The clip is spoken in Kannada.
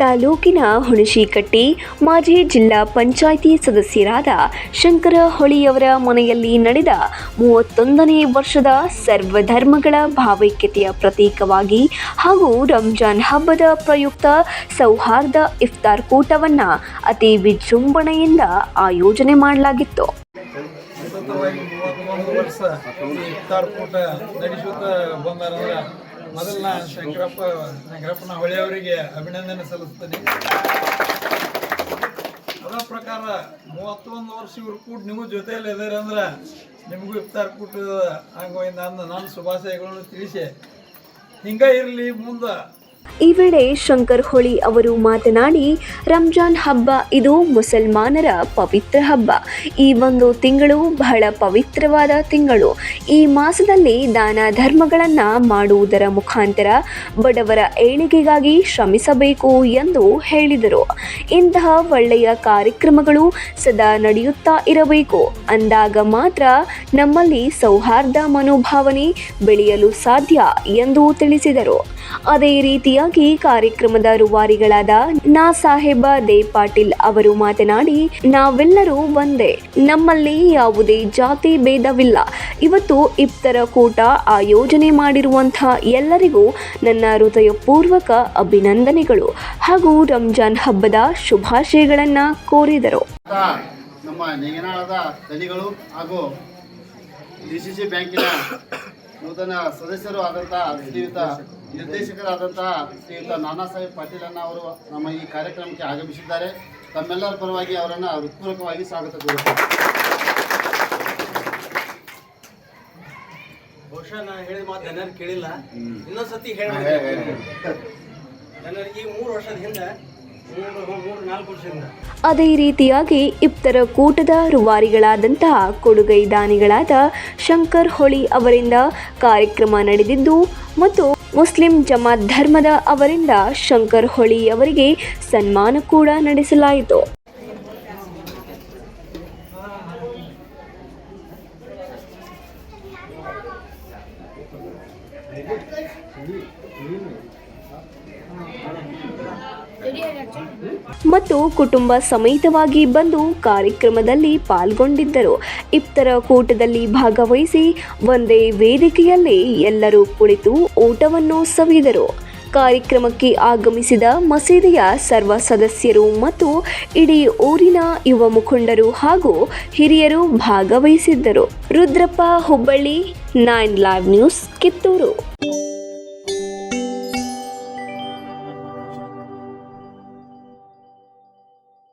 ತಾಲೂಕಿನ ಹುಣಶಿಕಟ್ಟಿ ಮಾಜಿ ಜಿಲ್ಲಾ ಪಂಚಾಯಿತಿ ಸದಸ್ಯರಾದ ಶಂಕರ ಹೊಳಿಯವರ ಮನೆಯಲ್ಲಿ ನಡೆದ 31ನೇ ವರ್ಷದ ಸರ್ವಧರ್ಮಗಳ ಭಾವೈಕ್ಯತೆಯ ಪ್ರತೀಕವಾಗಿ ಹಾಗೂ ರಂಜಾನ್ ಹಬ್ಬದ ಪ್ರಯುಕ್ತ ಸೌಹಾರ್ದ ಇಫ್ತಾರ್ ಕೂಟವನ್ನು ಅತಿ ವಿಜೃಂಭಣೆಯಿಂದ ಆಯೋಜನೆ ಮಾಡಲಾಗಿತ್ತು. ಮೊದಲ ಶಂಕರಪ್ಪನ ಹೊಳೆಯವರಿಗೆ ಅಭಿನಂದನೆ ಸಲ್ಲಿಸ್ತೇನೆ. ಅದರ ಪ್ರಕಾರ 31 ವರ್ಷ ಇವ್ರು ಕೂಡ ನಿಮಗೂ ಜೊತೆಯಲ್ಲಿ ಇದ್ದಾರೆ ಅಂದ್ರೆ ನಿಮಗೂ ಇಫ್ತಾರ್ ಕೂಟ ಆಗುವ ನಾನು ಶುಭಾಶಯಗಳನ್ನು ತಿಳಿಸಿ ಹಿಂಗೆ ಇರಲಿ ಮುಂದೆ. ಈ ವೇಳೆ ಶಂಕರ್ ಹೊಳಿ ಅವರು ಮಾತನಾಡಿ, ರಂಜಾನ್ ಹಬ್ಬ ಇದು ಮುಸಲ್ಮಾನರ ಪವಿತ್ರ ಹಬ್ಬ. ಈ ಒಂದು ತಿಂಗಳು ಬಹಳ ಪವಿತ್ರವಾದ ತಿಂಗಳು. ಈ ಮಾಸದಲ್ಲಿ ದಾನ ಧರ್ಮಗಳನ್ನು ಮಾಡುವುದರ ಮುಖಾಂತರ ಬಡವರ ಏಳಿಗೆಗಾಗಿ ಶ್ರಮಿಸಬೇಕು ಎಂದು ಹೇಳಿದರು. ಇಂತಹ ಒಳ್ಳೆಯ ಕಾರ್ಯಕ್ರಮಗಳು ಸದಾ ನಡೆಯುತ್ತಾ ಇರಬೇಕು. ಅಂದಾಗ ಮಾತ್ರ ನಮ್ಮಲ್ಲಿ ಸೌಹಾರ್ದ ಮನೋಭಾವನೆ ಬೆಳೆಯಲು ಸಾಧ್ಯ ಎಂದು ತಿಳಿಸಿದರು. ಅದೇ ರೀತಿಯಾಗಿ ಕಾರ್ಯಕ್ರಮದ ರೂವಾರಿಗಳಾದ ನಾ ಸಾಹೇಬ ದೇ ಪಾಟೀಲ್ ಅವರು ಮಾತನಾಡಿ, ನಾವೆಲ್ಲರೂ ಒಂದೇ, ನಮ್ಮಲ್ಲಿ ಯಾವುದೇ ಜಾತಿ ಭೇದವಿಲ್ಲ. ಇವತ್ತು ಇಫ್ತಾರ್ ಕೂಟ ಆಯೋಜನೆ ಮಾಡಿರುವಂತಹ ಎಲ್ಲರಿಗೂ ನನ್ನ ಹೃದಯಪೂರ್ವಕ ಅಭಿನಂದನೆಗಳು ಹಾಗೂ ರಂಜಾನ್ ಹಬ್ಬದ ಶುಭಾಶಯಗಳನ್ನು ಕೋರಿದರು. ನಮ್ಮ ನೆಗೆನಾಳದ ದನಿಗಳು ಹಾಗೂ ಡಿಸಿಸಿ ಬ್ಯಾಂಕಿನ ನೂತನ ಸದಸ್ಯರು ಆದಂತಹ ಶ್ರೀಯುತ ನಿರ್ದೇಶಕರಾದಂತಹ ಶ್ರೀಯುತ ನಾನಾ ಸಾಹೇಬ್ ಪಾಟೀಲ್ ಅವರು ನಮ್ಮ ಈ ಕಾರ್ಯಕ್ರಮಕ್ಕೆ ಆಗಮಿಸಿದ್ದಾರೆ. ತಮ್ಮೆಲ್ಲರ ಪರವಾಗಿ ಅವರನ್ನು ಹೃತ್ಪೂರ್ವಕವಾಗಿ ಸ್ವಾಗತ ಕೋರುತ್ತೇವೆ. ಬಹುಶಃ ನಾನು ಹೇಳಿದ ಮಾತು ಜನರು ಕೇಳಿಲ್ಲ, ಇನ್ನೊಂದ್ಸತಿ ಹೇಳಿ. ಜನರಿಗೆ ಈ 3 ವರ್ಷದ ಹಿಂದೆ 3-4 ವರ್ಷದಿಂದ ಅದೇ ರೀತಿಯಾಗಿ ಇಫ್ತಾರ್ ಕೂಟದ ರೂವಾರಿಗಳಾದಂತಹ ಕೊಡುಗೈ ದಾನಿಗಳಾದ ಶಂಕರ್ ಹೊಳಿ ಅವರಿಂದ ಕಾರ್ಯಕ್ರಮ ನಡೆದಿದ್ದು ಮತ್ತು ಮುಸ್ಲಿಂ ಜಮಾತ್ ಧರ್ಮದ ಅವರಿಂದ ಶಂಕರ್ ಹೊಳಿ ಅವರಿಗೆ ಸನ್ಮಾನ ಕೂಡ ನಡೆಸಲಾಯಿತು. ಮತ್ತು ಕುಟುಂಬ ಸಮೇತವಾಗಿ ಬಂದು ಕಾರ್ಯಕ್ರಮದಲ್ಲಿ ಪಾಲ್ಗೊಂಡಿದ್ದರು. ಇಫ್ತಾರ್ ಕೂಟದಲ್ಲಿ ಭಾಗವಹಿಸಿ ಒಂದೇ ವೇದಿಕೆಯಲ್ಲಿ ಎಲ್ಲರೂ ಕುಳಿತು ಊಟವನ್ನು ಸವಿದರು. ಕಾರ್ಯಕ್ರಮಕ್ಕೆ ಆಗಮಿಸಿದ ಮಸೀದಿಯ ಸರ್ವ ಸದಸ್ಯರು ಮತ್ತು ಇಡೀ ಊರಿನ ಯುವ ಮುಖಂಡರು ಹಾಗೂ ಹಿರಿಯರು ಭಾಗವಹಿಸಿದ್ದರು. Rudrappa, Hubballi, 9 live news, Kittur.